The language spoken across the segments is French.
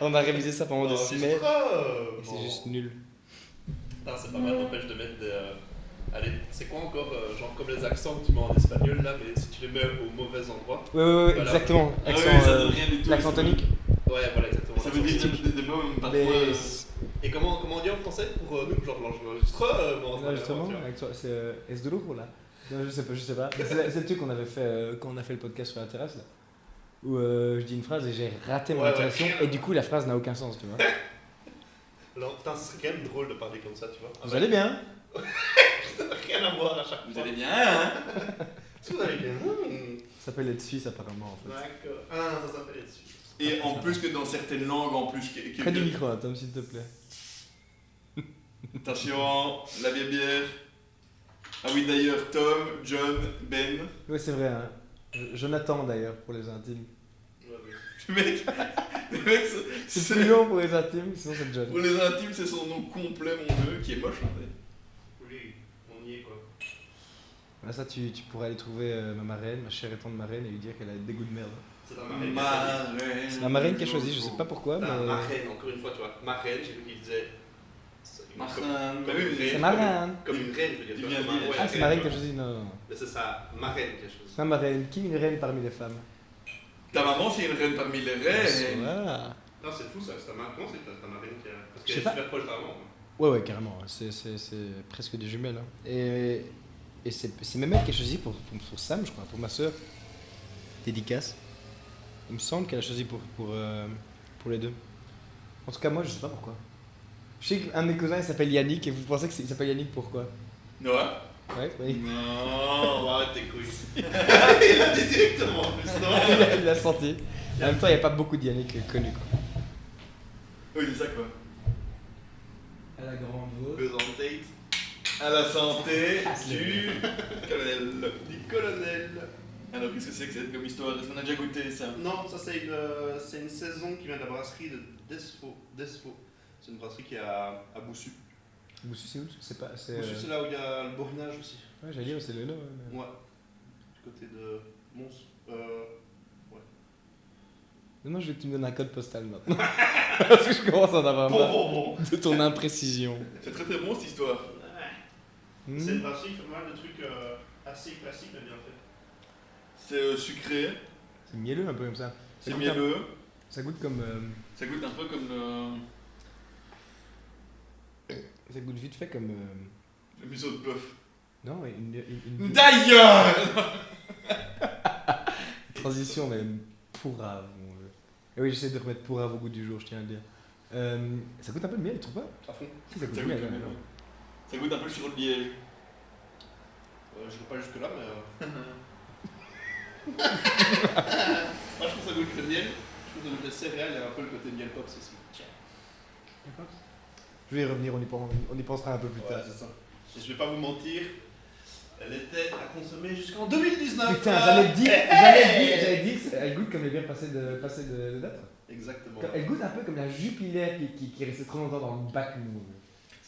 On a révisé ça pendant des semaines. C'est Non. juste nul. Putain, c'est pas mal, n'empêche de mettre des. Allez, c'est quoi encore genre comme les accents que tu mets en espagnol là, mais si tu les mets au mauvais endroit. Ouais, Voilà. exactement. Ah Accent, oui, ça donne rien du tout. l'accent tonique. Ouais, voilà, exactement. Ça veut dire des mots même parfois. Et comment on dit en français pour nous, genre l'enregistrement Justement, c'est Esdrújula là. Non, je sais pas. C'est le truc qu'on avait fait quand on a fait le podcast sur la terrasse là. Où je dis une phrase et j'ai raté mon Ouais, intonation ouais. et du coup la phrase n'a aucun sens, tu vois. Alors, putain, ce serait quand même drôle de parler comme ça, tu vois. Vous allez bien? Ça n'a rien à voir à chaque Vous fois. allez bien, hein? Est-ce que vous allez bien Ça s'appelle être suisse apparemment en fait. D'accord. Ah, ça s'appelle être suisse. Et en plus que dans certaines langues, en plus. Près du micro, hein, Tom, s'il te plaît. Attention, la bière. Ah oui, d'ailleurs, Tom, John, Ben. Ouais, c'est vrai. Hein. Jonathan d'ailleurs pour les intimes. Ouais, mais- Le mec, C'est plus long pour les intimes, sinon c'est John. pour les intimes, c'est son nom complet, mon dieu, qui est moche en fait. Oui, on y est quoi. Là, ça, tu pourrais aller trouver ma marraine, ma chère et tendre marraine, et lui dire qu'elle a des goûts de merde. C'est ta marraine. Marraine. C'est ma marraine qui a choisi, je sais pas pourquoi, mais. Ma reine, encore une fois, tu vois. Ma reine, j'ai vu qu'il disait. Marraine. Comme une reine. C'est ma reine. Comme une reine, je veux dire. Il tu vient vois, de comme un- dire. Ah, ouais, c'est ma reine qui a tu vois. choisi, non. Mais c'est sa marraine qui a choisi. C'est ma marraine. Qui est une reine parmi les femmes? Ta maman, c'est une reine parmi les reines. Voilà. Non, c'est fou ça, c'est ta marraine. Comment c'est ta marraine qui a. Parce Je sais qu'elle est pas. super proche d'avant. Ouais, carrément. C'est presque des jumelles. Hein. Et c'est même elle qui a choisi pour Sam, je crois, pour ma soeur. Dédicace. Il me semble qu'elle a choisi pour les deux. En tout cas, moi, je sais pas pourquoi. Je sais qu'un de mes cousins, il s'appelle Yannick, et vous pensez qu'il s'appelle Yannick pourquoi? Noah. Ouais, oui. Non. Arrête tes couilles. Il a dit directement en plus, non? Il l'a senti. En même temps, il n'y a pas beaucoup de Yannick connus, quoi. Oui, c'est ça quoi. À la grande voix. Buzz on Tate. À la santé Ah, c'est du colonel. Du colonel. Alors, qu'est-ce que c'est que cette comme histoire? Est-ce qu'on a déjà goûté ça? Non, ça c'est une saison qui vient de la brasserie de Desfo. C'est une brasserie qui est à Boussu. Boussu, c'est où? C'est pas. C'est, Boussu, c'est là où il y a le borinage aussi. Ouais, j'allais dire, c'est le nom. Ouais. Ouais. Du côté de Mons. Maintenant, je veux que tu me donnes un code postal maintenant. Parce que je commence à en avoir marre Bon. de ton imprécision. C'est très très bon cette histoire. Hmm. C'est une brasserie qui fait pas mal de trucs assez classiques mais bien faits. C'est sucré, C'est mielleux un peu comme ça. c'est goûte mielleux, Ça goûte comme. ça goûte un peu comme Ça goûte vite fait comme. le museau de bœuf. Non, une D'ailleurs. transition, mais pourrave, mon dieu. Et oui, j'essaie de remettre pourrave au goût du jour, je tiens à le dire. Ça goûte un peu le miel, tu trouves pas? À fond. Si, ça goûte Ça le goûte, miel. le ouais, miel. ouais. Ça goûte un peu le sirop de liège. Je vais pas jusque là mais. Moi je trouve que ça goûte le miel. Je trouve que ça goûte le céréales, il y a un peu le côté miel pops aussi. Tiens. Je vais y revenir, on y pensera un peu plus Ouais, tard. c'est ça. Et je vais pas vous mentir, elle était à consommer jusqu'en 2019. Putain, Ah, j'avais dit, elle goûte comme les bières passées de date. Exactement. Elle goûte un peu comme la Jupiler qui est restée trop longtemps dans le bac mou.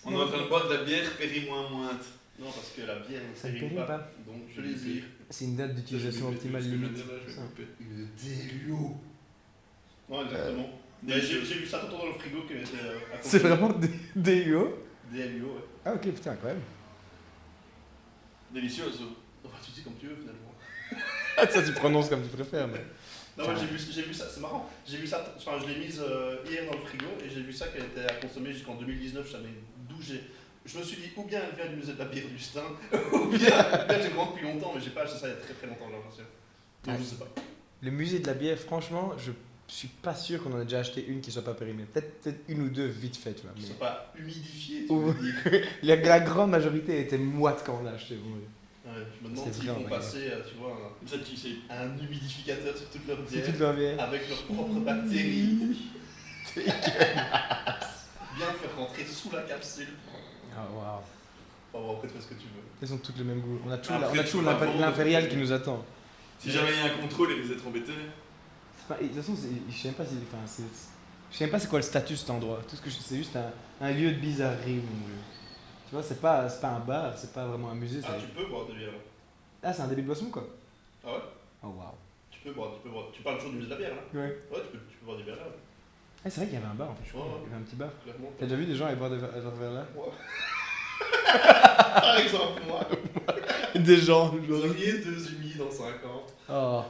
On est en train de boire de la bière péri-moins-mointe. Non, parce que la bière ne Ça ne s'érime périme pas. pas. Donc je les ai. C'est une date d'utilisation optimale limite. Ça. Le délio. Non, exactement. Mais j'ai vu ça tout le temps dans le frigo qu'elle était à C'est consommer. vraiment des UO. DLUO, ouais. Ah ok, putain, incroyable. Délicieux ça. Enfin, tu dis comme tu veux finalement. Ah, ça tu prononces comme tu préfères. Mais... Non, moi j'ai vu ça, c'est marrant. J'ai vu ça, enfin je l'ai mise hier dans le frigo et j'ai vu ça qu'elle était à consommer jusqu'en 2019. Je savais d'où je me suis dit, ou bien elle vient du musée de la bière du Stein, ou bien j'ai grand depuis longtemps, mais j'ai pas acheté ça il y a très très longtemps, j'ai l'impression. Donc je sais pas. Le musée de la bière, franchement, je suis pas sûr qu'on en ait déjà acheté une qui soit pas périmée. Peut-être une ou deux vite fait, tu vois. Je Mais... sais pas, humidifié, tu Oh. veux dire. La grande majorité était moite quand on l'a acheté. Bon. Ouais, je me demande C'est s'ils vraiment vont pas passer, tu vois, Comme ça tu sais. un humidificateur sur toute leur C'est bière, toute leur bière. avec leurs propres bactéries. Bien faire rentrer sous la capsule. Ah waouh. Enfin bon, après tu fais ce que tu veux. Elles ont toutes le même goût. On a toujours, Après, on a tu toujours peux pas vendre, l'impérial parce qui que- nous attend. Si jamais il y a un contrôle, ils risquent d'être embêtés. C'est pas- de toute façon, je sais même pas si, enfin, je sais même pas c'est quoi le statut de cet endroit. Tout ce que je sais, c'est juste un lieu de bizarrerie, mon dieu. Tu vois, c'est pas un bar, c'est pas vraiment un musée. Ah, c'est- tu peux boire de bière. Ah, c'est un débit de boisson quoi. Ah ouais? Oh waouh. Tu Tu parles toujours du musée de la bière là? Ouais. Ouais, tu peux boire des bières là. Ah, c'est vrai qu'il y avait un bar en fait, je crois. Ouais. Il y avait un petit bar. Clairement. T'as déjà vu des gens aller boire des verres là? Par exemple, moi. Des gens, Vous auriez 2 humides dans 50. Oh.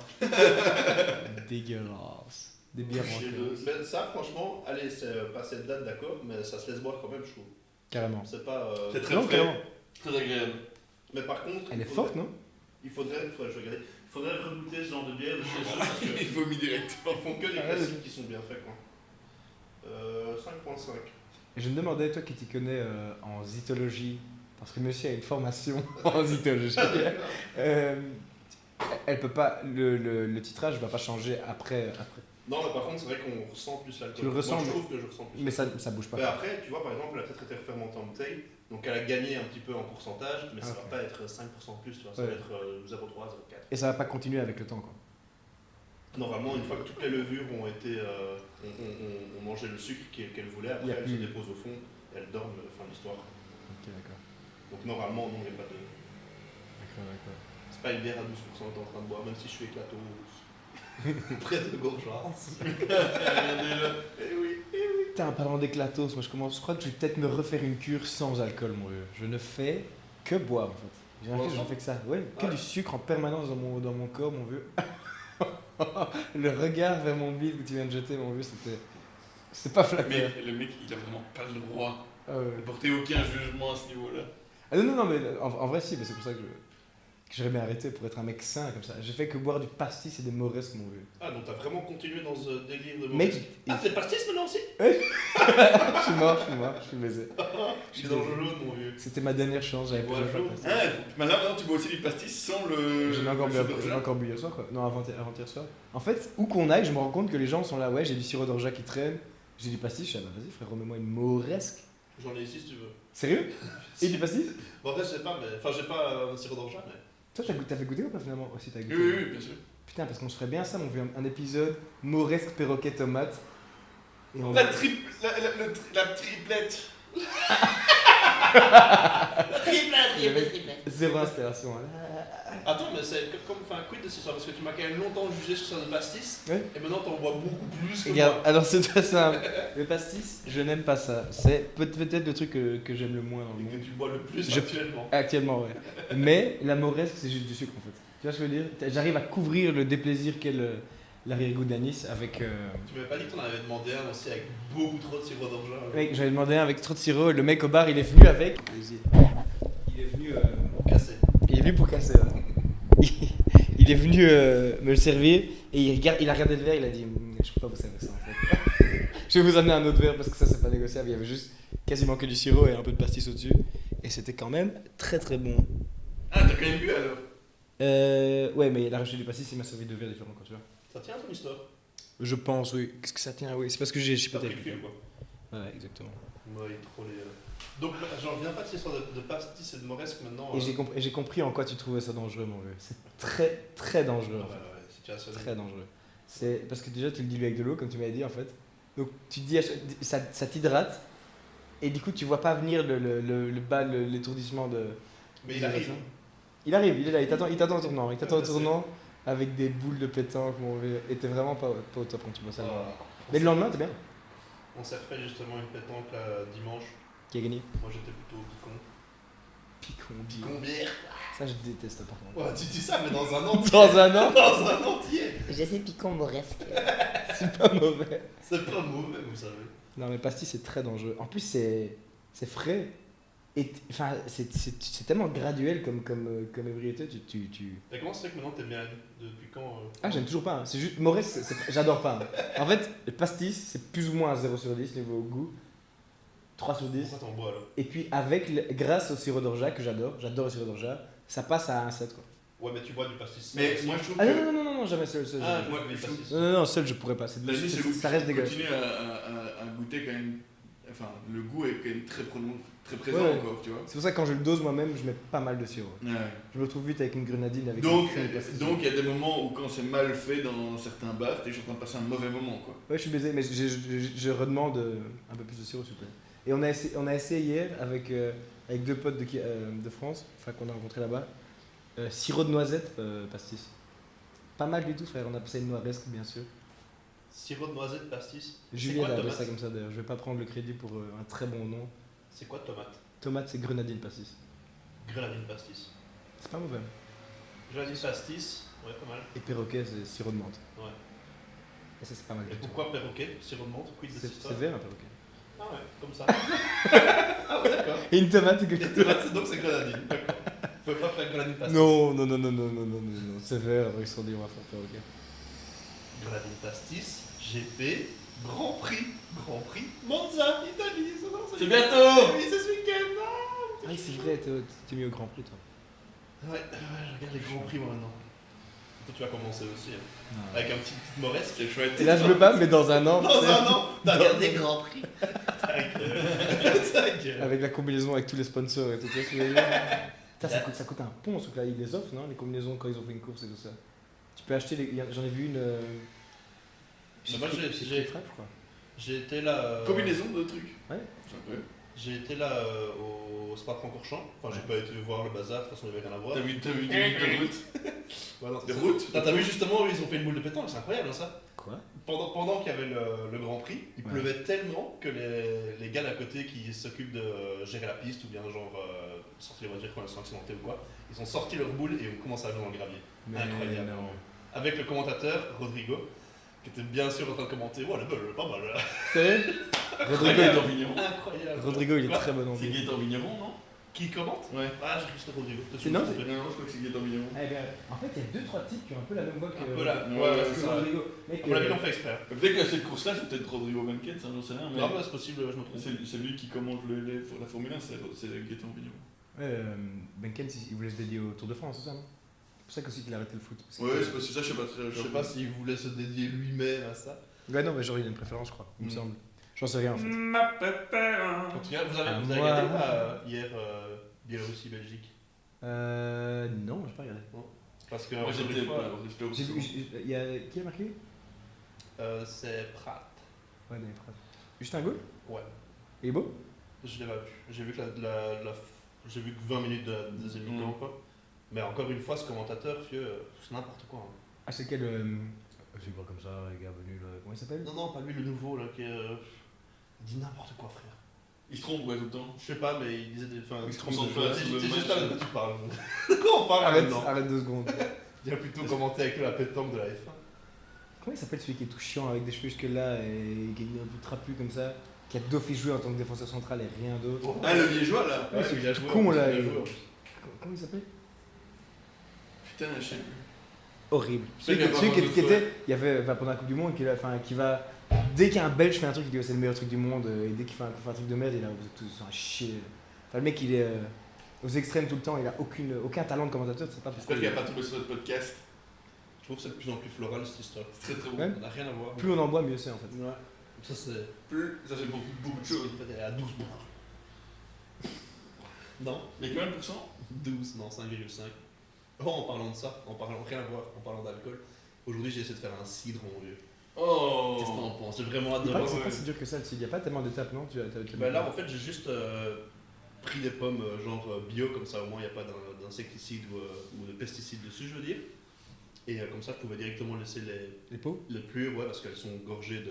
Dégueulasse. Des bières en Mais ça, franchement, allez, c'est pas cette date, d'accord, mais ça se laisse boire quand même, je trouve. Carrément. C'est pas. C'est très Non, frais, carrément. très agréable. Mais par contre. Elle est il faudrait- forte, non? Il faudrait regoûter ce genre de bière de chez eux parce que Il vomit directement. ils font que des Ah, ouais, classiques qui sont bien faits, quoi. 5.5. Et je me demandais, toi qui t'y connais en zytologie, parce que monsieur a une formation en zytologie, elle peut pas, le titrage va pas changer après. Non, mais par contre, c'est vrai qu'on ressent plus l'alcool. Tu le ressens, Moi, je mais- trouve que je ressens plus. Mais ça bouge pas. Mais après, tu vois, par exemple, elle a peut-être été fermentée en bouteille, donc elle a gagné un petit peu en pourcentage, mais ça Ok. va pas être 5% plus, tu vois, ça Ouais. va être 0,3, 0,4. Et ça va pas continuer avec le temps, quoi. Normalement, une fois que toutes les levures ont été, ont mangé le sucre qu'elles voulaient, Il y après a elles se plus. déposent au fond, elles dorment, fin de l'histoire. Ok, d'accord. Donc normalement, non, il n'y a pas de. D'accord. C'est pas une bière à 12% que t'es en train de boire, même si je suis éclato. Près de Gorgeance. Regardez là. Eh oui. Putain, en parlant d'éclatos, moi je crois que je vais peut-être me refaire une cure sans alcool, mon vieux. Je ne fais que boire, en fait. J'ai l'impression que je fais que ça. Ouais, que Ouais. du sucre en permanence dans mon corps, mon vieux. Le regard vers mon bide que tu viens de jeter, mon vieux, c'est pas flatteur. Mais le mec, il a vraiment pas le droit Ah ouais. de porter aucun jugement à ce niveau-là. Ah non, mais en vrai, si, mais c'est pour ça que j'aurais bien arrêté pour être un mec sain comme ça. J'ai fait que boire du pastis et des moresques, mon vieux. Ah, donc t'as vraiment continué dans ce délire de Mec, mauvaise- Ah, t'es pastis maintenant aussi? je suis mort, je suis baisé. Je suis dans le jaune, mon vieux. C'était ma dernière chance, j'avais Ouais, pas jaune. le pastis. Ah, maintenant tu bois aussi du pastis sans le. J'en ai encore le bu sirop d'orgeat. hier soir, quoi. Non, avant-hier soir. En fait, où qu'on aille, je me rends compte que les gens sont là, ouais, j'ai du sirop d'orgeat qui traîne, j'ai du pastis, je suis là, bah vas-y frère, remets-moi une moresque. J'en ai ici si tu veux. Sérieux? Et du pastis? Bon, en vrai, je sais pas, mais. Enfin, j'ai pas un sirop d'orgeat, mais. Toi, t'avais goûté ou pas finalement? Aussi, t'as goûté. Oui, bien sûr. Putain, parce qu'on se ferait bien ça, on fait un épisode moresque, perroquet, tomate. Et on... La triplette. Zéro inspiration. Hein. Attends, mais c'est comme. Enfin, quid de ce soir? Parce que tu m'as quand même longtemps jugé sur le pastis, Ouais. et maintenant t'en bois beaucoup plus que Regarde, moi. alors c'est très simple. Le pastis, je n'aime pas ça. C'est peut-être le truc que j'aime le moins dans le Et que monde. tu bois le plus Je- actuellement. Actuellement, ouais. Mais la moresque, c'est juste du sucre en fait. Tu vois ce que je veux dire? J'arrive à couvrir le déplaisir qu'est l'arrière-goût d'anis avec. Tu m'avais pas dit que t'en avais demandé un aussi avec beaucoup trop de sirop d'orgeat? Mec, j'avais demandé un avec trop de sirop. Le mec au bar, il est venu avec. Il est venu. Cassé. Il est venu pour casser. Ouais. Il est venu me le servir et il a regardé le verre. Il a dit je peux pas vous servir ça en fait. Je vais vous amener un autre verre parce que ça c'est pas négociable. Il y avait juste quasiment que du sirop et un peu de pastis au-dessus. Et c'était quand même très très bon. Ah, t'as quand même bu alors? Ouais, mais il a rajouté du pastis, il m'a servi 2 verres différents quand tu vois. Ça tient ton histoire? Je pense, oui. Qu'est-ce que ça tient? Oui, c'est parce que j'ai T'as chipoté. pris le fil, quoi. Ouais, exactement. Ouais, il est trop les. Donc, j'en reviens pas de cette histoire de pastis et de moresque maintenant. Et j'ai compris en quoi tu trouvais ça dangereux, mon vieux. C'est très très dangereux. En fait. Ouais, situation. Très dangereux. C'est parce que déjà tu le dilues avec de l'eau, comme tu m'avais dit en fait. Donc tu te dis, ça t'hydrate. Et du coup, tu vois pas venir le bas, l'étourdissement de. Mais il arrive. Il arrive, il est là, il t'attend au tournant. Il t'attend au tournant avec des boules de pétanque, mon vieux. Et t'es vraiment pas au top quand tu vois ça. Mais le lendemain, t'es bien. On s'est refait justement une pétanque là, dimanche. Qui a gagné? Moi j'étais plutôt picon. Picon. Bière. Ça, je déteste par contre. Ouais, tu dis ça, mais dans un entier. Dans un an, Dans un entier. J'essaie picon moresque. c'est pas mauvais. C'est pas mauvais, vous savez. Non, mais pastis, c'est très dangereux. En plus, c'est frais. Et enfin, c'est tellement graduel comme ébriété. Et comment ça fait que maintenant t'es bien depuis quand Ah, j'aime toujours pas. Hein. C'est juste. Maurice, j'adore pas. Hein. En fait, le pastis, c'est plus ou moins un 0 sur 10 niveau goût. 3 sur 10. Pourquoi t'en bois alors? Et puis, grâce au sirop d'orgeat que j'adore le sirop d'orgeat, ça passe à un 7 quoi. Ouais, mais tu bois du pastis. Mais seul moi aussi. je trouve Ah que. non, jamais seul. Ah, jamais. moi, mais du je trouve- pastis. Non, seul je pourrais pas. Vas-y, Ça reste dégueulasse. continue à goûter quand même. Enfin, le goût est quand même très présent Ouais. encore, tu vois. C'est pour ça que quand je le dose moi-même, je mets pas mal de sirop. Ouais. Je me retrouve vite avec une grenadine avec Donc, une fine de pastis. donc il y a des moments où quand c'est mal fait dans certains bars, t'es en train de passer un mauvais moment, quoi. Ouais, je suis baisé, mais je redemande un peu plus de sirop, s'il vous plaît. Et on a essayé hier avec 2 potes de France, enfin qu'on a rencontrés là-bas, sirop de noisette, pastis. Pas mal du tout, frère. On a passé une noiresque, bien sûr. Sirop de noisette, pastis. C'est Julien quoi a appelé tomate? ça comme ça d'ailleurs. Je vais pas prendre le crédit pour un très bon nom. C'est quoi tomate? Tomate, c'est grenadine pastis. Grenadine pastis. C'est pas mauvais. Grenadine pastis, ouais, pas mal. Et perroquet, c'est sirop de menthe. Ouais. Et ça, c'est pas mal Et du tout. pourquoi perroquet? Sirop de menthe? Quid de cette C'est histoire? vert un perroquet. Ah ouais, comme ça. Ah ouais, d'accord. Et une tomate, c'est Les que tomates, donc c'est grenadine. D'accord. Vous pouvez pas faire grenadine pastis. Non, non, non, non, non, non, non, non, non. C'est vert, ils se sont dit on va faire perroquet. Grenadine pastis, GP, Grand Prix. Grand Prix, Monza, Italie. C'est bientôt. Oui, c'est ce week-end. Ah, Ah, oui, c'est vrai, t'es mis au Grand Prix, toi. ouais, je regarde les Grands Prix moi maintenant. Toi, tu vas commencer aussi. Hein. Ah. Avec un petit petite moresque. C'est chouette. Et là, je veux pas, mais dans un an. Dans peut-être, un an, t'as regardé Grand Prix. Ta gueule. Ta gueule. Avec la combinaison avec tous les sponsors et tout ça. Putain, ça coûte un pont, ce truc-là. Ils les offrent, non? Les combinaisons quand ils ont fait une course et tout ça. Tu peux acheter les. J'en ai vu une. Mais moi, chez j'ai- Free Frappe, je crois. J'ai été là. Combinaison de trucs. Ouais. C'est incroyable. J'ai été là au Spa-Francorchamps. Enfin, j'ai pas été voir le bazar, de toute façon, il n'y avait rien à voir. T'as vu des routes. Ouais, non, Des c'est- routes. T'as vu justement où ils ont fait une boule de pétanque, c'est incroyable hein, ça. Quoi? Pendant qu'il y avait le Grand Prix, il Ouais. pleuvait tellement que les gars d'à côté qui s'occupent de gérer la piste ou bien genre sortir les voitures quand elles sont accidentées ou quoi, ils ont sorti leur boule et ont commencé à jouer dans le gravier. Mais Incroyable. non. Avec le commentateur Rodrigo, qui était bien sûr en train de commenter. Ouais, le bol, pas mal. Là. C'est vrai? Rodrigo, Gaëtan Vigneron. Incroyable. Rodrigo, il est Quoi très bon en C'est vie. Gaëtan Vigneron, non? Qui commente Ouais. Ah, j'ai cru que c'était Rodrigo. C'est non, Peut-être Non, je crois que c'est Gaëtan Vigneron. Eh bien, en fait, il y a 2-3 types qui ont un peu la même voix que. Un peu là. Ouais, Ouais, c'est c'est que ça. Rodrigo. Mec, À mon avis, ils l'ont fait exprès. Peut-être que cette course-là, c'est peut-être Rodrigo Benken, ça j'en sais rien. Mais Non, bah, c'est possible, je me trompe. c'est lui qui commande la Formule 1, c'est Gaëtan Vigneron. Benken, il voulait se dédier au Tour de France, c'est ça, non? C'est pour ça qu'aussi qu'il a arrêté le foot. Parce que- Ouais, c'est possible, ça je sais pas très Je sais pas s'il voulait se dédier lui-même à ça. Ouais, non, mais genre, il a une préférence, je crois, il me semble. J'en sais rien en fait. En tout cas, vous avez moi- regardé hier Biélorussie-Belgique Non, j'ai pas regardé. Parce que Moi encore j'étais une fois, au J'ai vu, il y a. Qui a marqué? c'est Pratt. Ouais, Daniel Pratt. Juste un goal? Ouais, Il est beau? je l'ai pas vu. J'ai vu que j'ai vu que 20 minutes de deuxième mi-temps quoi. Mais encore une fois, ce commentateur, c'est n'importe quoi. Hein. Ah, c'est quel. Je vois comme ça, les gars venus là. Comment il s'appelle? Non, non, pas lui, le nouveau là qui est. Il dit n'importe quoi, frère. Il se trompe, ouais, tout le temps. Je sais pas, mais il disait des. Enfin, Il se c'est concentre pas sur le juste match. là que tu parles. De quoi on parle Arrête, maintenant arrête 2 secondes. Il a plutôt commenté avec la pétanque de la F1. Comment il s'appelle celui qui est tout chiant avec des cheveux jusque là et qui est un peu trapu comme ça? Qui a d'office joué en tant que défenseur central et rien d'autre? Ah, le liégeois là. Ouais, c'est il a tout joué, con, en plus, là, il a il- joué, en plus. Comment il s'appelle? Putain, je sais plus. Horrible. C'est Celui qu'il y a pas qui grand-chose, était, il y avait pendant la Coupe du Monde, qui va. Dès qu'un Belge fait un truc, il dit ouais, c'est le meilleur truc du monde, et dès qu'il fait un truc de merde, il a vous êtes tous un chier. Enfin, le mec, il est aux extrêmes tout le temps, il a aucun talent de commentateur, c'est pas pourquoi. J'espère qu'il n'y a pas tout le sur notre podcast. Je trouve que c'est de plus en plus floral cette histoire. C'est très très bon. Ouais. On n'a rien à voir. Plus on en boit, mieux c'est en fait. Ouais. Ça c'est. Plus, ça fait beaucoup de choses. En fait, elle est à 12 Non Il y a combien de pourcents? 12, non, 5,5. Oh, en parlant de ça, rien à voir, en parlant d'alcool. Aujourd'hui, j'ai essayé de faire un cidre, mon vieux. Oh. Qu'est-ce que t'en penses? J'ai vraiment hâte Il de paraît voir. que c'est pas si dur que ça, il n'y a pas tellement d'étapes, non? Bah là, en fait, j'ai juste pris des pommes genre bio, comme ça au moins il n'y a pas d'insecticides ou de pesticides dessus, je veux dire. Et comme ça, je pouvais directement laisser Les pots? les plures, ouais, parce qu'elles sont gorgées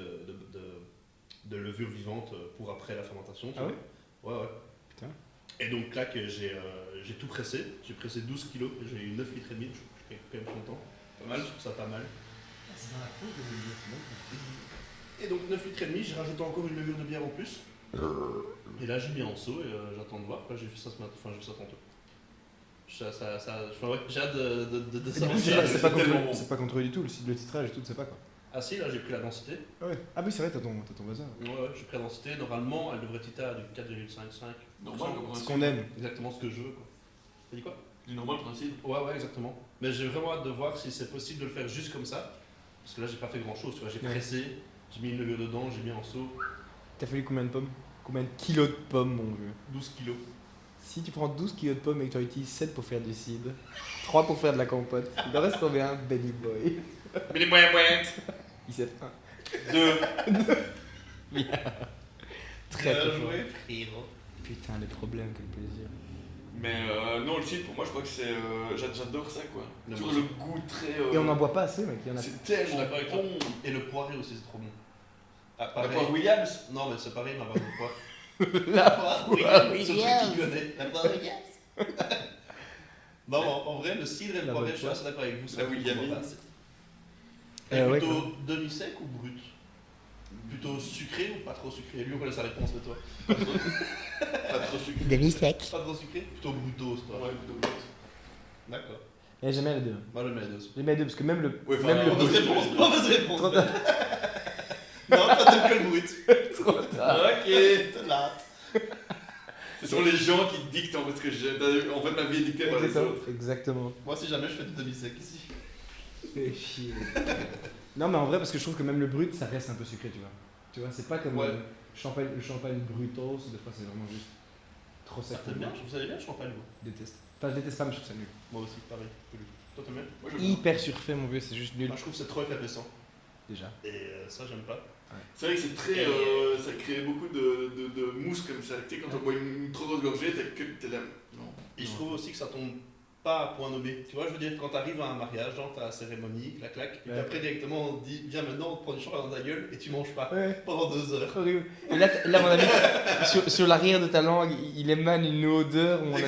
de levure vivante pour après la fermentation. tu Ah vois. Ouais, ouais. Putain. Et donc, là, que j'ai tout pressé. J'ai pressé 12 kilos et j'ai eu 9 litres et demi. Je suis quand même content. Pas mal, je trouve ça pas mal. Et donc 9 litres et demi, j'ai rajouté encore une levure de bière en plus. Et là j'ai mis en seau et j'attends de voir. Quoi. J'ai fait ça ce matin, enfin j'ai fait ça tantôt. Enfin, ouais, j'ai hâte de Et du coup, savoir. c'est pas tellement contre- bon. c'est pas contre eux du tout, le titrage et tout, c'est pas quoi. Ah si, là j'ai pris la densité. Ah ouais. Ah oui, c'est vrai, t'as ton bazar. Ouais, ouais, j'ai pris la densité. Normalement, elle devrait titer à du 4,55. Normal, comme Ce principe. qu'on aime. Exactement ce que je veux. Quoi. T'as dit quoi? Du normal principe. Ouais, ouais, exactement. Mais j'ai vraiment hâte de voir si c'est possible de le faire juste comme ça. Parce que là j'ai pas fait grand chose. Tu vois, j'ai Ouais. pressé, j'ai mis une levure dedans, j'ai mis en seau. T'as fallu combien de pommes? Combien de kilos de pommes, mon vieux? 12 kilos. Si tu prends 12 kilos de pommes et que tu en utilises 7 pour faire du cidre, 3 pour faire de la compote, il en reste combien, Benny Boy? Mais les moyens moyennes. Il sait 1. 2. Très très fort. joué, frérot. Putain, les problèmes, quel plaisir. Mais non, le cidre, pour moi, je crois que c'est. J'adore ça, quoi. Le Sur mousse. le goût très. Et on n'en boit pas assez, mec. Il y en a... C'est Je suis tellement d'accord avec toi. bon. Et le poiré aussi, c'est trop bon. Ah, La pareil. poire Williams. Non, mais c'est pareil, ma barre de poire. La poire Williams. Ce truc qu'il connaît. La poire Williams. Non, mais en vrai, le cidre et le La poiré, bonne je suis assez d'accord avec vous. La c'est Williams. vraiment pas assez. Ouais, Plutôt demi-sec ou brut? Plutôt sucré ou pas trop sucré? Lui, on connaît sa réponse de toi. Pas trop sucré. Demi-sec. Pas trop sucré? Plutôt brutos, toi. Ouais, plutôt brut. D'accord. Et j'aime bien les deux. Moi, je mets les deux aussi. J'aime bien les deux parce que même le. Ouais, enfin, même le mauvaise brut. réponse. Mauvaise réponse. Trop tard. Non, toi, t'aimes que le brut. Trop tard. Ok. T'es là. Ce sont les gens qui dictent en fait ce que j'ai. En fait, ma vie est dictée par les autres. Exactement. Moi, si jamais je fais du demi-sec ici. Fais chier. Non, mais en vrai, parce que je trouve que même le brut, ça reste un peu sucré, tu vois. Tu vois, c'est pas comme Ouais. le champagne brutos, des fois c'est vraiment juste trop sec. Ça t'aime bien? Vous savez bien, je champagne, moi. Je déteste. Enfin, je déteste pas, mais je trouve ça nul. Moi aussi, pareil. Toi, t'aimes bien? Moi, je Hyper surfait, mon vieux, c'est juste nul. Moi, je trouve que c'est trop effervescent. Déjà. Et ça, j'aime pas. C'est vrai que c'est très. Ça crée beaucoup de mousse comme ça. Tu sais, quand on boit une trop grosse gorgée, t'es là. Non. Et je trouve aussi que ça tombe pas à point nommé. Tu vois, je veux dire, quand t'arrives à un mariage, genre t'as la cérémonie, clac, et Ouais. après directement on te dit, viens maintenant, on te prend du champagne dans ta gueule et tu manges pas Ouais. pendant 2 heures. Horrible. Et là, là mon ami, sur l'arrière de ta langue, il émane une odeur, mon ami,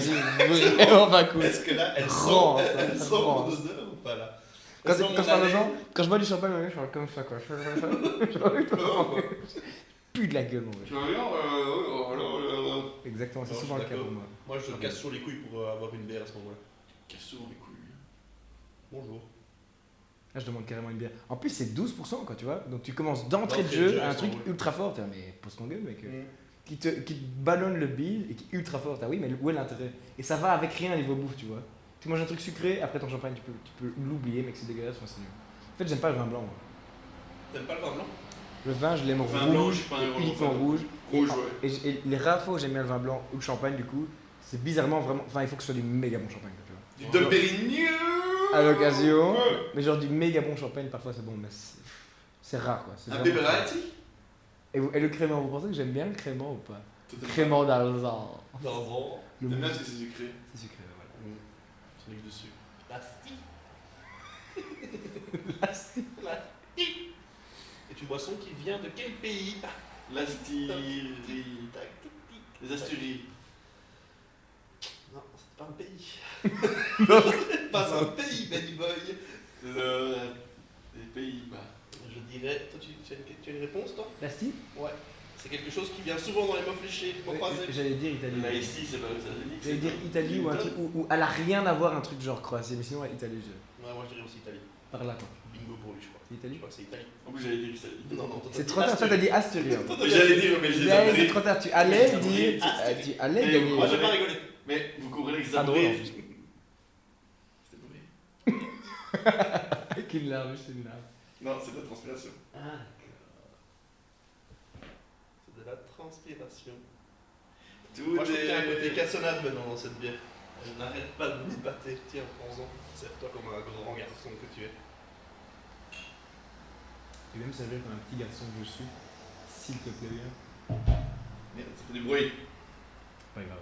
vraiment pas cool. Est-ce que là, elle Rance, sent, elle hein, sent rance. pendant 2 heures ou pas là? Quand, Elle sent quand mon je parle aux haleine. gens, quand je bois du champagne, mon ami, je parle comme ça, quoi. Plus de la gueule, mon vieux. Tu vois bien Exactement, c'est Non, je souvent suis le cas d'accord. pour moi. Moi, je casse sur les couilles pour avoir une bière à ce moment-là. Casse souvent les couilles. Bonjour. Là, je demande carrément une bière. En plus, c'est 12%, quoi, tu vois. Donc, tu commences d'entrée de D'entrée de jeu jeu, à un ils truc sont- ultra fort. T'es là, mais pose ton gueule, mec. Mm. Qui te ballonne le bide et qui est ultra fort. Ah oui, mais où est l'intérêt? Et ça va avec rien niveau bouffe, tu vois. Tu manges un truc sucré, après ton champagne, tu peux l'oublier, mec, c'est dégueulasse, enfin, c'est nul. En fait, j'aime pas le vin blanc, moi. T'aimes pas le vin blanc? Le vin, je l'aime Vin blanc, je rouge, suis pas un grand uniquement fan. rouge. Rouge, ouais. Et les rares fois où j'aime bien le vin blanc ou le champagne, du coup, c'est bizarrement vraiment. Enfin, il faut que ce soit du méga bon champagne, tu vois. Du Dom Pérignon. À l'occasion, mais genre du méga bon champagne, parfois c'est bon, mais c'est rare, quoi. C'est Un vraiment rare. Beberati. Et le crément, vous pensez que j'aime bien le crément ou pas? Totalement. Crément d'Alsace. Non. Le T'aimes bien mousse. parce que c'est sucré. C'est sucré, voilà. C'est du dessus. Et une boisson qui vient de quel pays? L'Astyrie. Les Asturies. Non, c'est pas un pays. Pas un pays, Benny Boy. Les Pays-Bas. Je dirais. Toi, tu as une réponse, toi? L'Asti? Ouais. C'est quelque chose qui vient souvent dans les mots fléchés, mots croisés. J'allais dire Italie. L'Aïsti, c'est pas aux États-Unis. J'allais dire Italie ou un truc où elle a rien à voir, un truc genre Croatie, mais sinon ouais, Italie, Ouais, moi je dirais aussi Italie. par là quoi. Bingo pour lui, je crois. C'est Je Italie? crois que c'est Italie. En plus, j'allais dire l'Italie. Non, toi, C'est t'as trop dit tard, toi t'as dit Asturie. hein. Toi, t'as dit J'allais dire, mais je les ai Mais c'est appris. trop tard, tu allais Ça dire. brille. Tu allais Et gagner. Moi j'ai pas rigolé. Mais vous comprenez que Pas ça drôle en brille. plus. C'était bourré. Avec une larme, c'est une larme. Non, c'est de la transpiration. Ah, C'est de la transpiration. Tout Moi je trouve qu'il y a un est- côté cassonade maintenant dans cette bière. Je n'arrête pas de me battre. Tiens, prends-en. Serre-toi comme un grand garçon que tu es. Tu veux me servir comme un petit garçon que je suis, s'il te plaît bien. Merde, ça fait du bruit. Pas grave.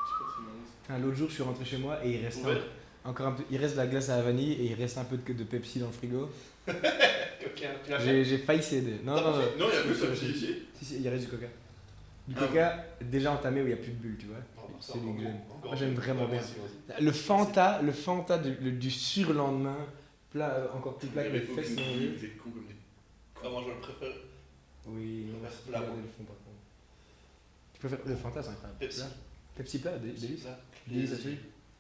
Je sais pas si c'est L'autre jour, je suis rentré chez moi et il reste Ouvert. encore un peu, il reste de la glace à la vanille et il reste un peu de Pepsi dans le frigo. Coquin, tu l'as fait? J'ai failli céder. Non, T'as non, pas non. Non, il y a plus ça aussi ici. Si, il reste du coca. Du Ah coca déjà entamé où il n'y a plus de bulles, tu vois. Oh, bah, ça, C'est lui que encore, j'aime. encore. Moi, j'aime vraiment bien. Vas-y, vas-y. Le Fanta du surlendemain, plat, encore plus plat que les fesses. si on veut. Vous êtes con comme des. Ah, moi je le préfère. Oui, Je on va préfère se plat, regarder moi. le fond par contre. Tu préfères le Fanta, c'est incroyable. Pepsi. Plat. Pepsi plat, délice. Là, Délice, absolue.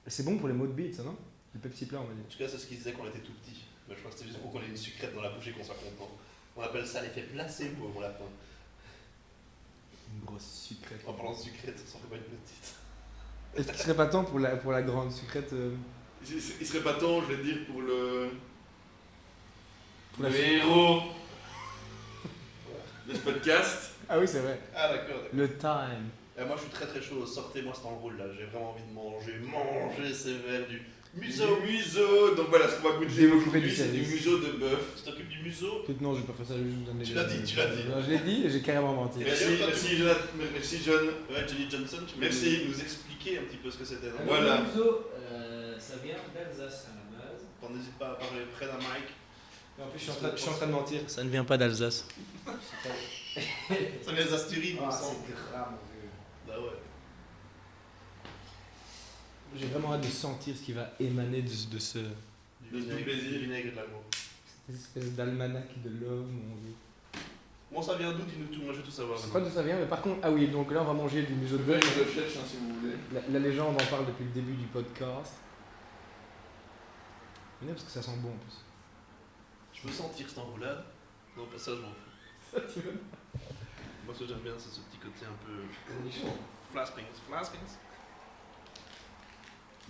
C'est bon pour les maux de bite, ça non? Le Pepsi plat, on va dire. En tout cas, c'est ce qu'ils disaient quand on était tout petit. Mais je crois que c'était juste pour qu'on ait une sucrète dans la bouche et qu'on soit content. On appelle ça l'effet placebo, mon lapin. Une grosse sucrète. En parlant de sucrète, ça s'en fait pas une petite. Est-ce qu'il serait pas temps pour la grande sucrète Il serait pas temps, je vais dire, pour le. Pour le la- héros de ce podcast. Ah oui, c'est vrai. Ah, d'accord. Le time. Moi je suis très très chaud, sortez-moi cet enroule là, j'ai vraiment envie de manger sévère du museau. Museau. Donc voilà, ce qu'on va Je goûter vais m'occuper aujourd'hui, du c'est du service. museau de bœuf. Tu t'occupes du museau? Non, je vais pas faire ça, je vais juste vous donner Tu l'as dit, tu l'as dit. Non, je l'ai dit et j'ai carrément menti. Mais- Merci John. Ouais, Johnny Johnson, tu peux Merci. nous expliquer un petit peu ce que c'était, non? Voilà. Le museau, ça vient d'Alsace à la base. T'en n'hésite pas à parler près d'un mic. En plus, je suis en train de mentir. Ça ne vient pas d'Alsace. Ça vient d'Asturie, il me Ah, semble. c'est gras, mon vieux. Bah ouais. J'ai vraiment hâte de sentir ce qui va émaner de ce De tout plaisir. Du vinaigre et de l'amour. cette espèce d'almanach de l'homme, mon vieux. Bon, ça vient d'où? Dis-nous tout, moi je veux tout savoir. Je sais pas d'où ça vient, mais par contre, ah oui, donc là on va manger du museau de Je bœuf. recherche si vous voulez. La légende en parle depuis le début du podcast. Mais non, parce que ça sent bon en plus. Je veux sentir cette enroulade. Non, pas ça, je m'en fous. Moi, ce que j'aime bien, c'est ce petit côté un peu. Flaskings.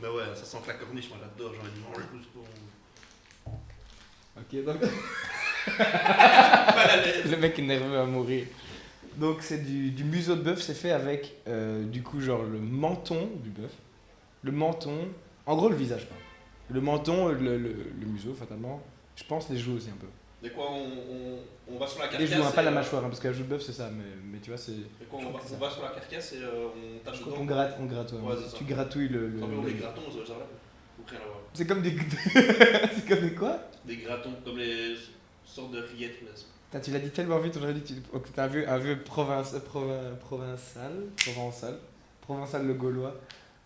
Mais ouais, ça sent que la corniche, moi j'adore, j'ai envie de manger tout ce qu'on. Ok, donc Pas la laisse. le mec est nerveux à mourir. Donc c'est du museau de bœuf, c'est fait avec du coup genre le menton du bœuf, le menton, en gros le visage pas. Le menton, le museau fatalement, je pense les joues aussi un peu. Mais quoi, on va sur la Les carcasse. joues, hein, pas et, la mâchoire, hein, parce que la joue de bœuf c'est ça, mais tu vois c'est... Mais quoi, on va sur la carcasse et on tape Je dedans. crois qu'on gratte, ouais. Ouais, c'est ça. Tu gratouilles le... Non, mais on des gratons, ça j'arrête. Ou rien à voir. C'est comme des... c'est comme des quoi? Des gratons, comme les sortes de rillettes, mais. Putain, tu l'as dit tellement vite, on aurait dit que t'es un vieux provençal, le gaulois.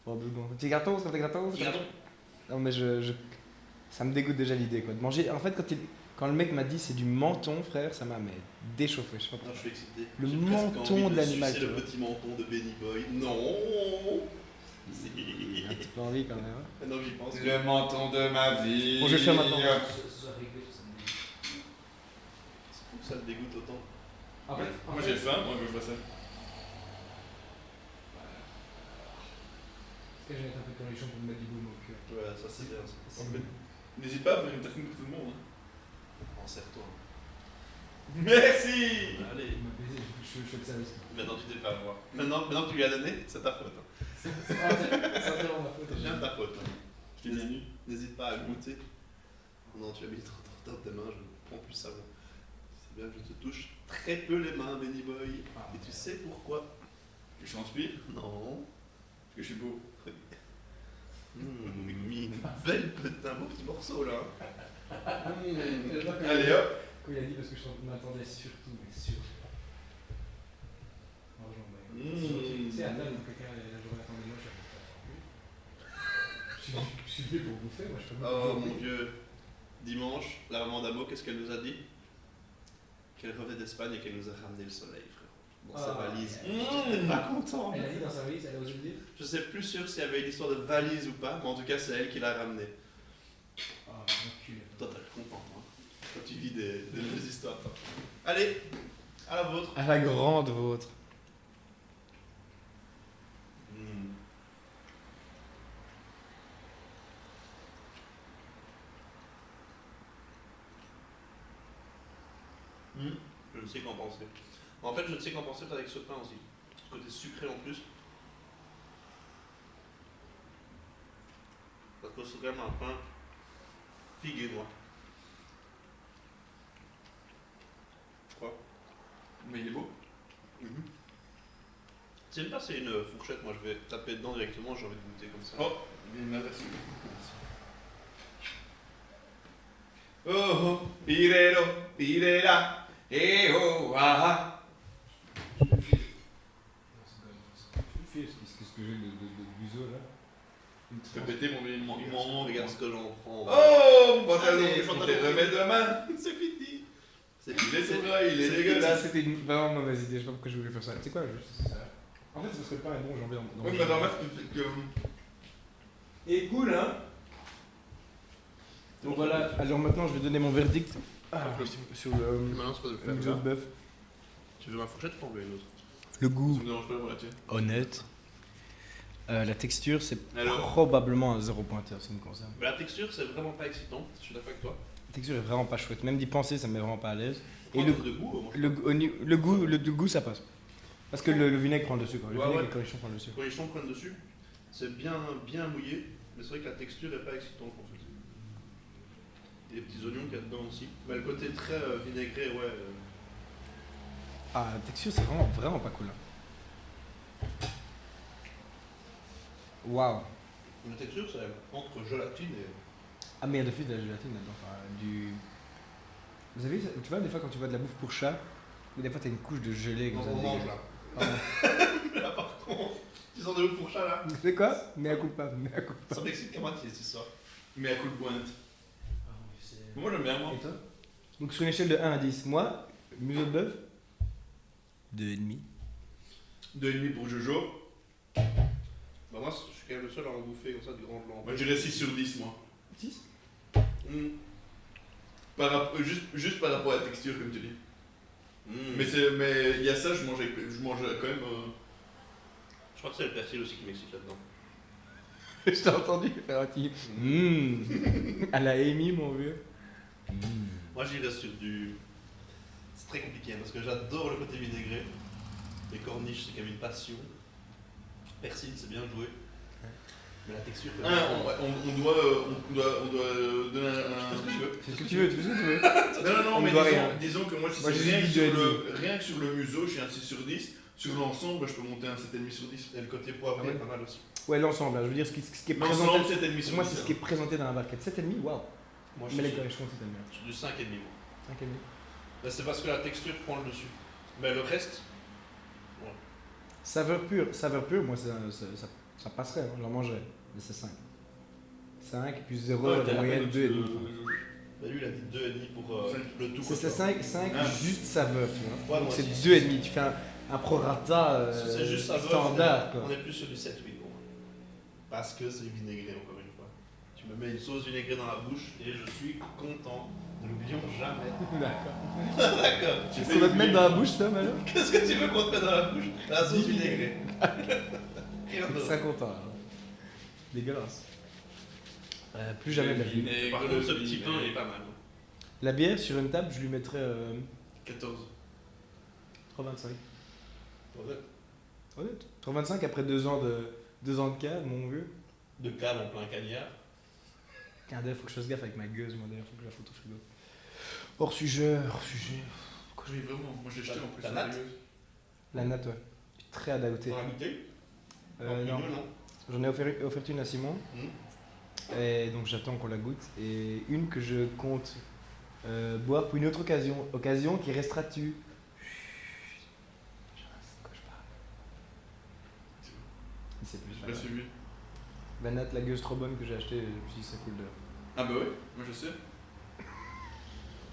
Probablement. Petit gâteau, c'est comme des gâteaux? Petit graton. Non mais ça me dégoûte déjà l'idée quoi. De manger, en fait quand le mec m'a dit c'est du menton frère, ça m'a déchauffé, je sais pas Non, pourquoi. je suis excité. Le J'ai presque menton envie de l'animal, sucer tu le vois. petit menton de Benny Boy. Non. J'ai un petit peu envie quand même. Hein. Non, j'y pense. Le menton de ma vie. Bon, je vais faire maintenant. Ce soit réglé, ça me dit. C'est fou que ça te dégoûte autant. En fait, Moi j'ai faim, moi je vois ça. Est-ce que je vais mettre un peu de cornichon pour me mettre du goût au cœur? Ouais, ça c'est bien. Ça. N'hésite pas à faire une tartine pour tout le monde. En serre-toi. Merci. Allez, Il m'a baisé, je fais le service. maintenant tu t'es fait avoir. Maintenant que tu lui as donné, c'est ta faute. Hein. C'est entièrement ma faute. C'est bien ta faute. Hein. Je t'ai dit nu. N'hésite pas à goûter. Non, tu as mis trop dans tes mains, je ne prends plus ça. C'est bien que je te touche très peu les mains, Benny Boy. Et tu sais pourquoi? Que je transpire. Non. Que je suis beau. Une belle un beau petit morceau là. Allez hop. Quand il a dit parce que je m'attendais surtout, mais surtout. Tu sais, à table, quelqu'un la journée attendait moi, je suis venu pour bouffer, moi je peux Oh mon vieux. Dimanche, la maman d'Amo, qu'est-ce qu'elle nous a dit? Qu'elle revenait d'Espagne et qu'elle nous a ramené le soleil, frère. Dans sa valise. J'étais pas content. Elle a dit dans sa valise, elle a osé le dire. Je sais plus sûr s'il y avait une histoire de valise ou pas, mais en tout cas, c'est elle qui l'a ramené. Ah, enculé. Toi, t'es content, hein. Toi, tu vis des belles histoires, toi. Allez, à la vôtre. À la grande vôtre. Je ne sais qu'en penser. En fait, je ne sais qu'en penser avec ce pain aussi. Ce côté sucré en plus. Parce que c'est quand même un pain figué noir. Quoi? Mais il est beau. C'est même pas, c'est une fourchette, moi je vais taper dedans directement, j'ai envie de goûter comme ça. Oh, il m'a reçu. Oh oh, pirelo, pirela, eh oh ah. Je fais ce que j'ai de museau là. Tu peux péter mon Il m'en regarde ce que j'en prends. Oh, mon pantalon, Allez, je pantalon. te remets demain. C'est fini. C'est Il est fini. tout vrai, il est c'est dégueulasse. C'était une vraiment mauvaise idée, je sais pas pourquoi je voulais faire ça. Tu sais quoi, juste ça. En fait, c'est parce que le pain est bon, j'ai envie d'en Oui, mais normal, que. Et cool, hein. Donc voilà, alors maintenant je vais donner mon verdict sur le Maintenant, c'est pas de le faire. museau de bœuf. Tu veux ma fourchette ou une autre? Le Ça goût me dérange pas, moi, tiens. honnête. La texture, c'est Alors probablement un zéro pointeur, ça me concerne. La texture, c'est vraiment pas excitant, je suis d'accord avec toi. La texture est vraiment pas chouette, même d'y penser, ça me met vraiment pas à l'aise. Et En le, termes de goût, moi, je le goût, ça passe. Parce que le vinaigre prend le dessus, quoi. Le Ouais, vinaigre ouais. et le cornichon prend le dessus. Quand les champs prennent dessus, c'est bien mouillé, mais c'est vrai que la texture n'est pas excitante en fait. Il y a des petits oignons qu'il y a dedans aussi. Mais le côté très vinaigré, ouais. Ah, la texture, c'est vraiment pas cool. Hein. Waouh. La texture, c'est entre gelatine et. Ah, mais il y a de fait de la gélatine là-dedans. Enfin, Vous avez vu, tu vois, des fois quand tu vois de la bouffe pour chat, des fois t'as une couche de gelée comme Non, ça. on mange là. Pardon. Là par contre, ils sont de ouf pour chat là. C'est quoi? Mais à coup pas, mais à coup pas. Ça m'excite qu'à moitié cette histoire. Mais à coup de pointe. Ah oui, c'est. Moi j'aime bien, moi. Et toi? Donc sur une échelle de 1 à 10, moi, museau de bœuf 2,5. 2,5 pour Jojo. Bah, moi, je suis quand même le seul à en bouffer comme ça du grand blanc. Moi je dirais 6 sur 10, moi. 6. Juste par rapport à la texture, comme tu dis. Mm. Mais il y a ça, je mange quand même. Je crois que c'est le persil aussi qui m'excite là-dedans. Je t'ai entendu faire un petit. À la Amy, mon vieux. Moi, j'irais sur du. C'est très compliqué hein, parce que j'adore le côté vinaigré. Les corniches, c'est quand même une passion. Persil, c'est bien joué. Mais la texture. fait On doit donner Fais ce que tu veux. C'est ce que tu veux, tu fais ce que tu veux. Non, On mais doit rien. disons que moi, si Moi, c'est j'ai dit rien que sur le museau, je suis un 6 sur 10. Sur l'ensemble, je peux monter un 7,5 sur 10. Et le côté poivré, Ah ouais. pas mal aussi. Ouais, l'ensemble, là, je veux dire ce qui est présenté. L'ensemble, 7,5 Pour sur moi, 10. c'est ce qui est présenté dans la barquette. 7,5, waouh. Moi, je Mais les suis cornichons, c'est tellement. sur du 5,5 moi. 5,5. Là, c'est parce que la texture prend le dessus. Mais le reste, Saveur pure, moi, ça passerait, hein, j'en mangerais. Mais c'est 5. 5 plus 0, Ouais, la t'as moyenne rappelé 2,5. bah, lui, il a dit 2,5 pour Cinq. le tout. C'est quoi. 5 Ah. juste saveur, tu vois. Ouais, Donc moi c'est aussi. 2,5. Tu fais un prorata Si c'est juste saveur, standard, quoi. on est plus sur du 7-8 pour moi. Parce que c'est vinaigré, encore une fois. Tu me mets une sauce vinaigrée dans la bouche et je suis content. Ne l'oublions jamais. D'accord. D'accord. Qu'est-ce qu'on va te mettre dans la bouche, Tom, alors? Qu'est-ce que tu veux qu'on te mette dans la bouche? La sauce vinaigrée. Rien Tu d'autre. seras content, alors. Dégueulasse. Plus jamais de la vie. Par contre, ce petit pain, il est pas mal. La bière, sur une table, je lui mettrais 14. 3,25. Ouais. Honnête. 3,25 après 2 ans de cave, mon vieux. De cave en plein cagnard. Tiens, d'ailleurs, faut que je fasse gaffe avec ma gueuse, moi, d'ailleurs, faut que je la foute au frigo. Hors sujet. Oui, vraiment. Moi, j'ai jeté en plus. La natte. La natte, ouais. Je suis très à daouter. T'en as goûté? Non. non. J'en ai offert une à Simon. Et donc j'attends qu'on la goûte. Et une que je compte boire pour une autre occasion. Occasion qui restera tu. Je sais de quoi je parle. Il sait plus. J'ai pas suivi. La natte, la gueuse trop bonne que j'ai achetée, je me suis dit c'est cool de. Ah bah ouais, moi je sais.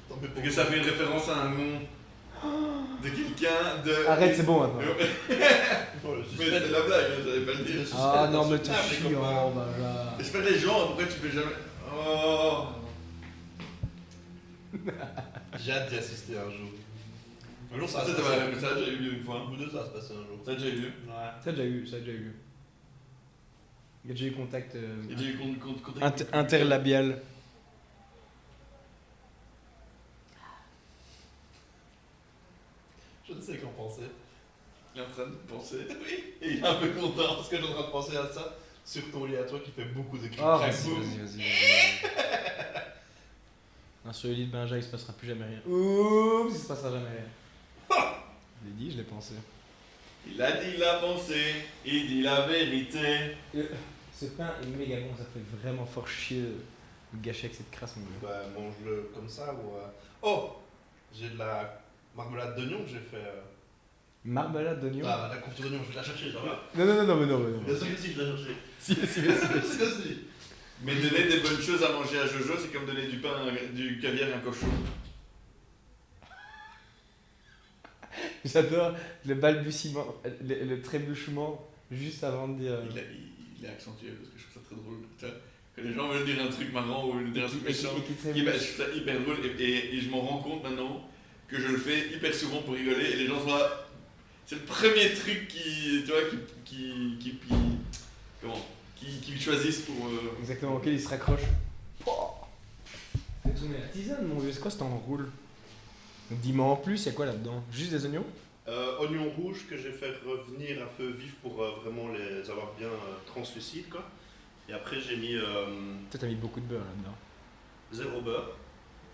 Tant pis pour Parce que ça fait une référence à un nom de quelqu'un de. Arrête, c'est bon maintenant. Oh, le Mais suspense. c'est la blague, hein, j'allais pas le dire. Le suspense Ah non, mais insoutenable, t'es les copains. chiant, bah là. J'espère les gens, pourquoi tu fais jamais. Oh. J'ai hâte d'y assister un jour. Un jour, ça Ça, va se ça passer. ça a déjà eu lieu une fois. Ou deux, ça va se passer un jour. Ça a déjà eu lieu. Ouais. Ça a déjà eu, ça a déjà eu. Il y a déjà eu contact Il y a déjà eu contact. interlabial. Je ne sais qu'en penser. Il est en train de penser. Oui, et il est un peu content parce que j'ai en train de penser à ça sur ton lit à toi qui fait beaucoup de cris. Oh, Chaque vas-y, boum. vas-y. Non, sur le lit de Benja, il se passera plus jamais rien. Oups, il se passera jamais rien. Je l'ai dit, je l'ai pensé. Il a dit la pensée, il dit la vérité. Ce pain est méga bon, ça fait vraiment fort chier de gâcher avec cette crasse, mon gars. Bah, mange-le comme ça ou. Oh, j'ai de la marmelade d'oignon que j'ai fait. Marmelade d'oignon. Ah, la confiture d'oignon, je vais la chercher, ça va. Non, mais non. Bien sûr que si, je vais la chercher. Si. Si. Mais donner des bonnes choses à manger à Jojo, c'est comme donner du pain, du caviar à un cochon. J'adore le balbutiement, le trébuchement juste avant de dire. Il est accentué parce que je trouve ça très drôle. Tu vois, quand les gens veulent dire un truc marrant ou veulent dire un truc méchant, qui je trouve ça hyper drôle et je m'en rends compte maintenant que je le fais hyper souvent pour rigoler et les gens sont là. C'est le premier truc qui, tu vois, qui choisissent pour. Exactement, auquel il se raccroche. Fais tourner la tisane, mon vieux, c'est quoi cet enroule? Dis-moi en plus, y'a quoi là-dedans? Juste des oignons? Oignons rouges que j'ai fait revenir à feu vif pour vraiment les avoir bien translucides, quoi. Et après, j'ai mis Toi, t'as mis beaucoup de beurre là-dedans. 0 beurre.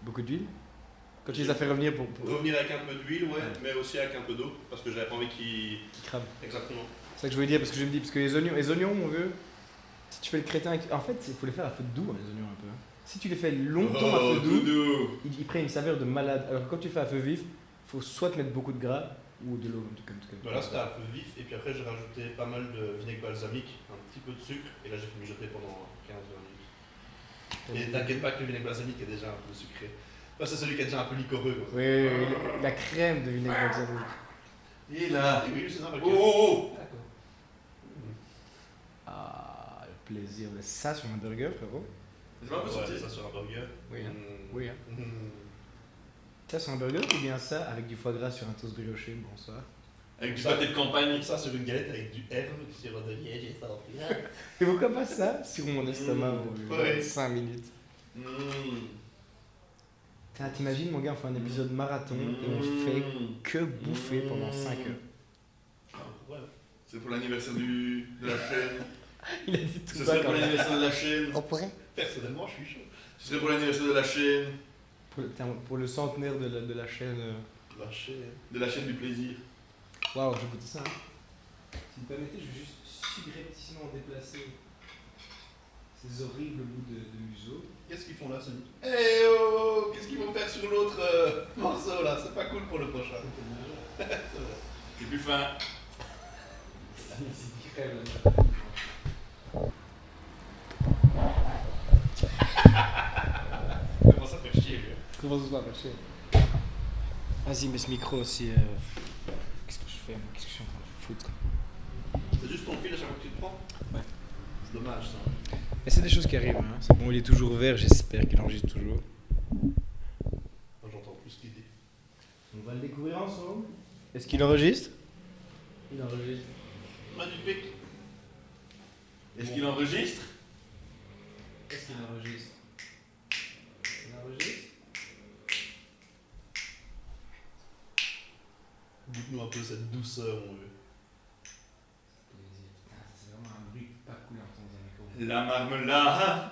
Beaucoup d'huile. Quand tu les as fait revenir pour Revenir avec un peu d'huile, ouais, Ouais. mais aussi avec un peu d'eau, parce que j'avais pas envie qu'ils... qu'ils crament. Exactement. C'est ça que je voulais dire, parce que je me dis, parce que les oignons, mon vieux, si tu fais le crétin, en fait, il faut les faire à feu doux, hein, les oignons un peu. Si tu les fais longtemps à feu doux, doudou. ils prennent une saveur de malade. Alors que quand tu fais à feu vif, il faut soit te mettre beaucoup de gras ou de l'eau, comme Voilà, c'était à feu vif, et puis après, j'ai rajouté pas mal de vinaigre balsamique, un petit peu de sucre, et là, j'ai fait mijoter pendant 15-20 minutes. Et t'inquiète pas que le vinaigre balsamique est déjà un peu sucré. Enfin, c'est celui qui est déjà un peu liquoreux. Quoi. Oui, la crème de vinaigre balsamique. Et là. Oui, c'est ça, Oh, oh, D'accord. Ah, le plaisir de ça sur un burger, frérot. C'est pas un peu sorti. ça sur un burger. Oui, hein. Mm. Oui, hein. Mm. Ça sur un burger ou bien ça avec du foie gras sur un toast brioché, bonsoir. Avec du pâté de campagne. Ça sur une galette avec du herbe, du sirop de liège et ça en plus. Et pourquoi pas ça sur mon estomac, Mmh, mon vieux, ouais. 5 minutes. Mmh. Putain, t'imagines, mon gars, on fait un épisode marathon et on fait que bouffer pendant 5 heures. Ouais. C'est pour l'anniversaire de la chaîne. Il a dit tout Ce bas serait quand pour même. l'anniversaire de la chaîne. On pourrait. Personnellement, je suis chaud. Ce serait pour l'anniversaire de la chaîne. Pour le centenaire de la chaîne. Lâché. De la chaîne du plaisir. Waouh, j'ai goûté ça. Hein. Si vous me permettez, je vais juste subrepticement déplacer ces horribles bouts de museau. Qu'est-ce qu'ils font là, Sony? Eh oh, qu'est-ce qu'ils vont faire sur l'autre morceau là? C'est pas cool pour le prochain. C'est plus fin. C'est crème Comment ça fait chier, lui? Comment ça se va, marcher? Vas-y, mets ce micro aussi. Qu'est-ce que je fais, moi? Qu'est-ce que je suis en train de foutre? C'est juste ton fil à chaque fois que tu te prends? Ouais. C'est dommage ça. Mais c'est des choses qui arrivent. Hein. C'est bon, il est toujours vert, j'espère qu'il enregistre toujours. Moi, j'entends plus ce qu'il dit. On va le découvrir ensemble. Est-ce qu'il enregistre? Il enregistre. Magnifique. Est-ce qu'il enregistre? Est-ce qu'il enregistre? Il enregistre? Goûte-nous un peu cette douceur, mon vieux. C'est vraiment un bruit pas cool à entendre dans un micro. La marmelade.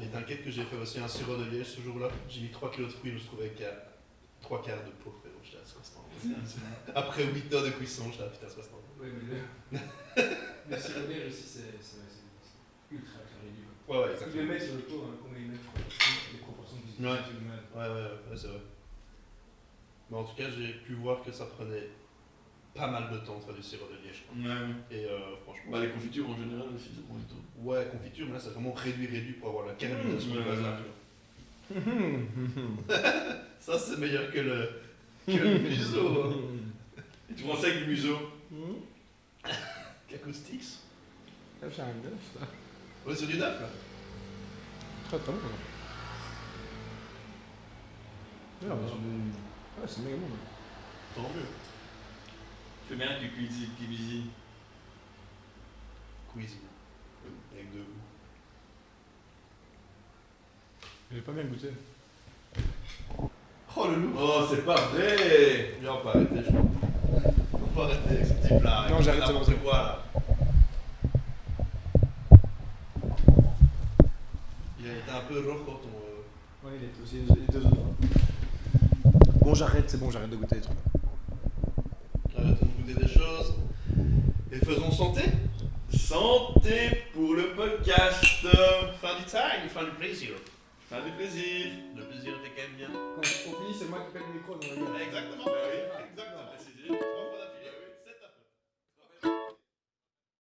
Et t'inquiète que j'ai fait aussi un sirop de liège ce jour-là. J'ai mis 3 kilos de fruits, je me trouvais qu'il y a 3 quarts de peau. frérot. J'étais à 60. Après 8 heures de cuisson, j'étais à putain 60. Oui, mais le sirop beige aussi, c'est ultra réduit. Ouais, ouais, Ils le exactement. mettent sur le pot, hein, combien ils mettent, je crois, les proportions du Ouais. du mal. Ouais, c'est vrai. Mais en tout cas, j'ai pu voir que ça prenait pas mal de temps de faire du sirop de liège. Ouais. Et franchement. Bah, les confitures en général aussi, ça prend du temps. Ouais, confiture, mais là c'est vraiment réduit pour avoir la caramélisation du bazar. Ça c'est meilleur que le museau. Hein. Et tu prends ça avec du museau. Cacoustix. Ça, c'est un œuf, ça. Ouais, c'est du neuf là. Très très bon. Ouais, c'est méga bon. Tant mieux. Fais bien que tu cuisines. Cuisine. Avec deux goûts. J'ai pas bien goûté. Oh le loup. Oh, c'est pas vrai. Viens, on peut arrêter, je crois. On peut arrêter avec ce petit plat. Non, j'arrête, c'est n'importe bon. quoi là. Il a été un peu rojo ton. Ouais, il était aussi les deux autres fois. Bon, j'arrête, c'est bon, j'arrête de goûter les trucs. Arrêtons de goûter des choses. Et faisons santé. Santé pour le podcast. Fin du time, fin du plaisir. Fin du plaisir. Le plaisir était quand même bien. Quand on finit, c'est moi qui paye le micro, donc on va dire. Exactement. Bah oui.